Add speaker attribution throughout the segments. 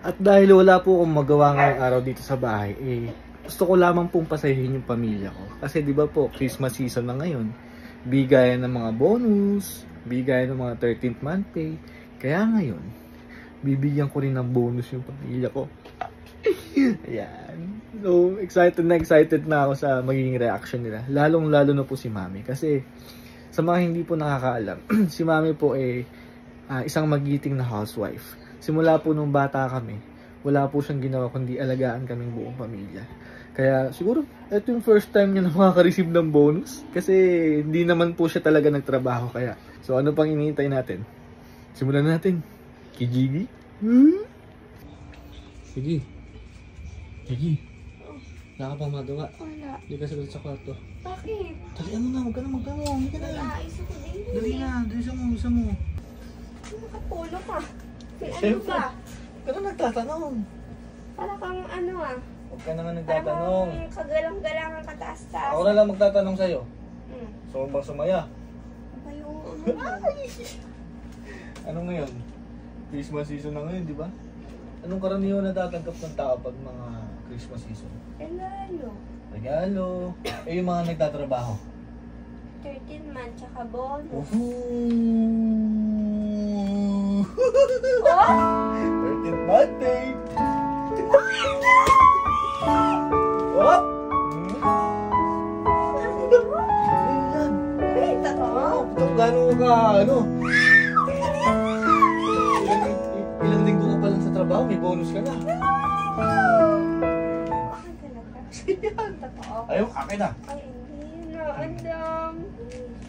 Speaker 1: At dahil wala po akong magawa ngayong araw dito sa bahay, gusto ko lamang pong pasahin yung pamilya ko. Kasi di ba po, Christmas season na ngayon. Bigayan ng mga bonus, bigayan ng mga 13th month pay. Kaya ngayon, bibigyan ko rin ng bonus yung pamilya ko. Ayan. So, excited na ako sa magiging reaction nila. Lalong-lalo na po si Mami. Kasi, sa mga hindi po nakakaalam, si Mami po isang magiting na housewife. Simula po nung bata kami, wala po siyang ginawa kundi alagaan kaming buong pamilya. Kaya siguro, ito yung first time niya na makaka-receive ng bonus. Kasi hindi naman po siya talaga nagtrabaho. Kaya, so ano pang hinihintay natin? Simulan natin. Kijigi? Sige. Gigi, wala ka pang magawa.
Speaker 2: Wala.
Speaker 1: Hindi ka sagot sa kwarto.
Speaker 2: Bakit?
Speaker 1: Dali, ano na, huwag ka na magtanong. Hindi ka na.
Speaker 2: Ayos ako din.
Speaker 1: Dali na, dali sa mo.
Speaker 2: Nakapolo ka. May ano
Speaker 1: Siyempre.
Speaker 2: ba?
Speaker 1: Huwag ka na nagtatanong.
Speaker 2: Para kang ano
Speaker 1: Huwag ka na nga
Speaker 2: Para
Speaker 1: nagtatanong.
Speaker 2: kang kagalang-galangan kataas-taas.
Speaker 1: Ako na lang magtatanong sa'yo.
Speaker 2: Hmm.
Speaker 1: Gusto mo bang sumaya?
Speaker 2: Ano yung
Speaker 1: Ano ngayon? Christmas season na ngayon, di ba? Anong karaniwan na tatanggap ng tao pag mga Christmas season?
Speaker 2: Regalo.
Speaker 1: Regalo. Yung mga nagtatrabaho.
Speaker 2: 13 month, tsaka bonus.
Speaker 1: Ooh.
Speaker 2: Oh!
Speaker 1: 13th month pay. Oh! Ayan.
Speaker 2: Wait, totoo?
Speaker 1: Gano'n ka, ilang linggo ka pa lang sa trabaho, may bonus ka na.
Speaker 2: Bakit talaga?
Speaker 1: Yan.
Speaker 2: Totoo?
Speaker 1: Ayaw, akin na.
Speaker 2: Ay, hindi na. Andam.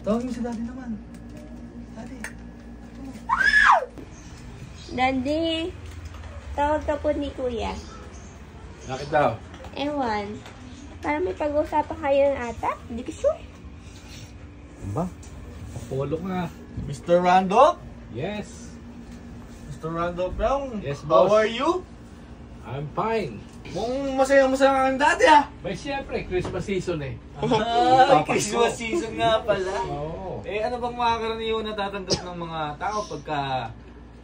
Speaker 1: Tawagin mo si daddy naman. Daddy.
Speaker 2: Daddy, tawag ka po ni Kuya.
Speaker 3: Bakit daw?
Speaker 2: Ewan. Para may pag-uusapan kayo ng ata? Hindi ko sure.
Speaker 3: Ba? Apollo ka.
Speaker 1: Mr. Randolph?
Speaker 3: Yes.
Speaker 1: Mr. Randolph Brown?
Speaker 3: Yes,
Speaker 1: How
Speaker 3: boss.
Speaker 1: are you?
Speaker 3: I'm fine.
Speaker 1: Mukhang masaya-masaya ka ng daddy
Speaker 3: May siyempre, Christmas season eh.
Speaker 1: Christmas season nga pala.
Speaker 3: Oo.
Speaker 1: Ano bang mga karaniwan na tatanggap ng mga tao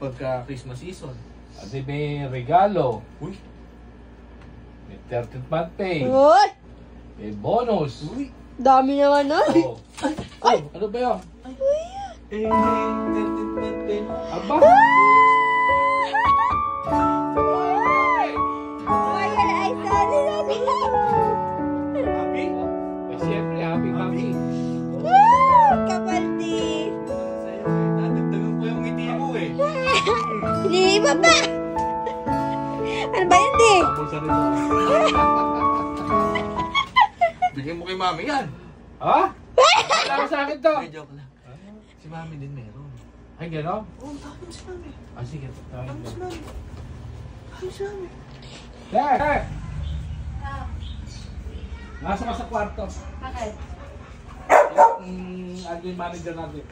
Speaker 1: pagka Christmas season?
Speaker 3: At may regalo.
Speaker 1: Uy!
Speaker 3: May 13th month pay.
Speaker 2: Uy!
Speaker 3: May bonus.
Speaker 1: Uy!
Speaker 2: Dami naman nun.
Speaker 3: Oh. Oh, ano ba yun?
Speaker 1: 13th month pay.
Speaker 3: Aba!
Speaker 2: Ay, sorry, sorry.
Speaker 1: Happy?
Speaker 3: May siyempre, happy.
Speaker 2: Kapaldi.
Speaker 1: Sa'yo nadagdagan ko yung ngiti mo
Speaker 2: Hindi ba ba? Ano ba yun, di?
Speaker 1: Tapos sa rin. Bigyan mo kay mami yan.
Speaker 3: Ha? Wala ko sa akin to.
Speaker 1: Okay, joke lang. Si mami din meron.
Speaker 3: Ay, gano'n?
Speaker 1: Oo, tawagin si mami.
Speaker 3: Ah, sige.
Speaker 1: Tawagin si mami. Tawagin si mami.
Speaker 3: There! Nasa ka sa kwarto.
Speaker 2: Bakit?
Speaker 3: Ano yung manager natin?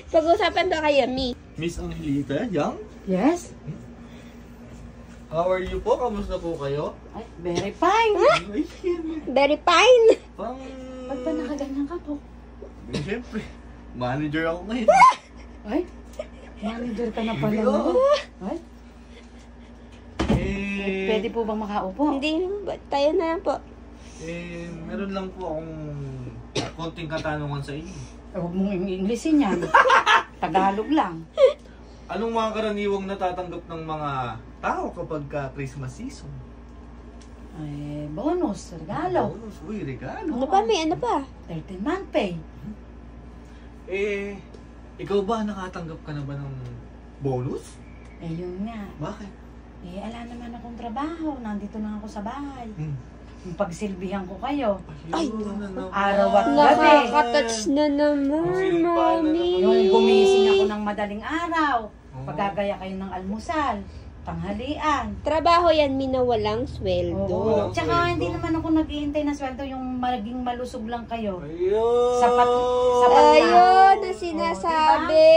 Speaker 2: Pag-usapan daw kayo, Mi.
Speaker 1: Miss Angelita, Young?
Speaker 4: Yes?
Speaker 1: How are you po? Kamusta po kayo?
Speaker 4: Ay, very fine.
Speaker 1: Ay,
Speaker 2: Very fine.
Speaker 1: pang...
Speaker 4: Ba't ba nakaganyan ka po?
Speaker 1: Siyempre, manager ako ngayon.
Speaker 4: Ay, manager ka na pala.
Speaker 1: Oo.
Speaker 4: Ay,
Speaker 1: Eh,
Speaker 4: pwede po bang makaupo?
Speaker 2: Hindi, tayo na lang po.
Speaker 1: meron lang po akong konting katanungan sa inyo.
Speaker 4: Huwag mong Englishin yan. Tagalog lang.
Speaker 1: Anong mga karaniwang natatanggap ng mga tao kapag Christmas season?
Speaker 4: Ay, bonus, regalo.
Speaker 1: Bonus, uy, regalo.
Speaker 2: Ano pa, Mi? Ano pa?
Speaker 4: 13 month pay.
Speaker 1: Ikaw ba nakatanggap ka na ba ng bonus?
Speaker 4: Eh, yun nga.
Speaker 1: Bakit?
Speaker 4: Eh, ala naman akong trabaho. Nandito lang ako sa bahay.
Speaker 1: Hmm.
Speaker 4: Yung pagsilbihan ko kayo.
Speaker 2: Ay,
Speaker 1: Yun na naman.
Speaker 4: Araw at gabi.
Speaker 2: Nakaka-touch na naman,
Speaker 1: Sinumpa na
Speaker 2: Mami.
Speaker 1: naman.
Speaker 4: Yung gumising ako ng madaling araw.
Speaker 1: Oo.
Speaker 4: Pagagaya kayo ng almusal. Tanghalian.
Speaker 2: Trabaho yan, Mi, na walang sweldo.
Speaker 4: Oo.
Speaker 1: Walang
Speaker 4: Tsaka
Speaker 1: sweldo.
Speaker 4: hindi naman ako naghihintay ng sweldo. Yung maging malusog lang kayo.
Speaker 1: Ayun!
Speaker 4: Sapat na.
Speaker 2: Ayun na sinasabi.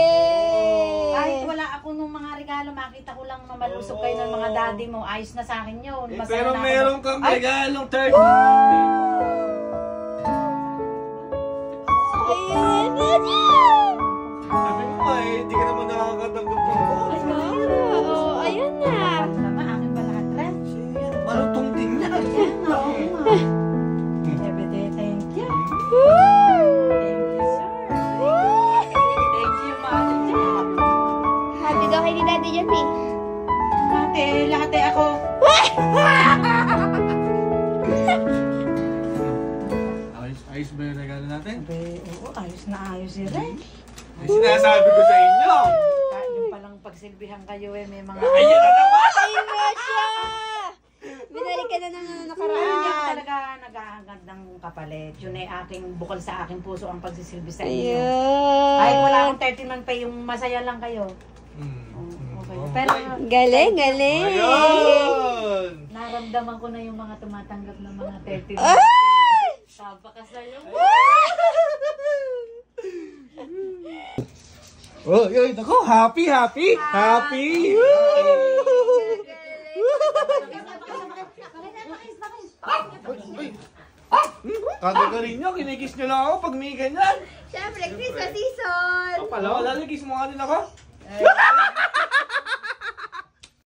Speaker 4: Kahit wala ako nung mga regalo, makita ko lang na malusog kayo ng mga daddy mo. Ayos na sa akin yun. Masaya
Speaker 1: Pero
Speaker 4: na ako.
Speaker 1: meron kang
Speaker 4: Ay!
Speaker 1: regalong 30.
Speaker 2: Ayun na
Speaker 1: Sabi mo nga hindi ka naman nakakatanggap ng bonus.
Speaker 2: Oo, ayun na. Ate Jamie.
Speaker 4: Lahat eh ako.
Speaker 1: Ayos ba yung regalo natin?
Speaker 4: Oo, ayos na ayos si Ren.
Speaker 1: Ay, sinasabi ko sa inyo.
Speaker 4: Yung palang pagsilbihan kayo may mga...
Speaker 1: Ayun na naman!
Speaker 2: Ay, Mesha! Binalik ka na ng
Speaker 4: Hindi ako
Speaker 2: nakaraan.
Speaker 4: talaga naghahangad ng kapalit. Yun ay bukal sa aking puso ang pagsisilbi sa inyo.
Speaker 2: Ayun.
Speaker 4: Ay, wala akong 13 man pa yung masaya lang kayo. Okay. Pero
Speaker 2: Galing, galing.
Speaker 1: Ayun!
Speaker 4: naramdaman ko na yung mga tumatanggap ng mga 13
Speaker 2: Ay!
Speaker 4: Sabakasayo.
Speaker 1: Oh, yun, ako, happy! Kagagaling nyo, kinikis nyo lang ako pag may ganyan.
Speaker 2: Siyempre, Christmas season.
Speaker 1: Pala, lalagis mo nga din ako.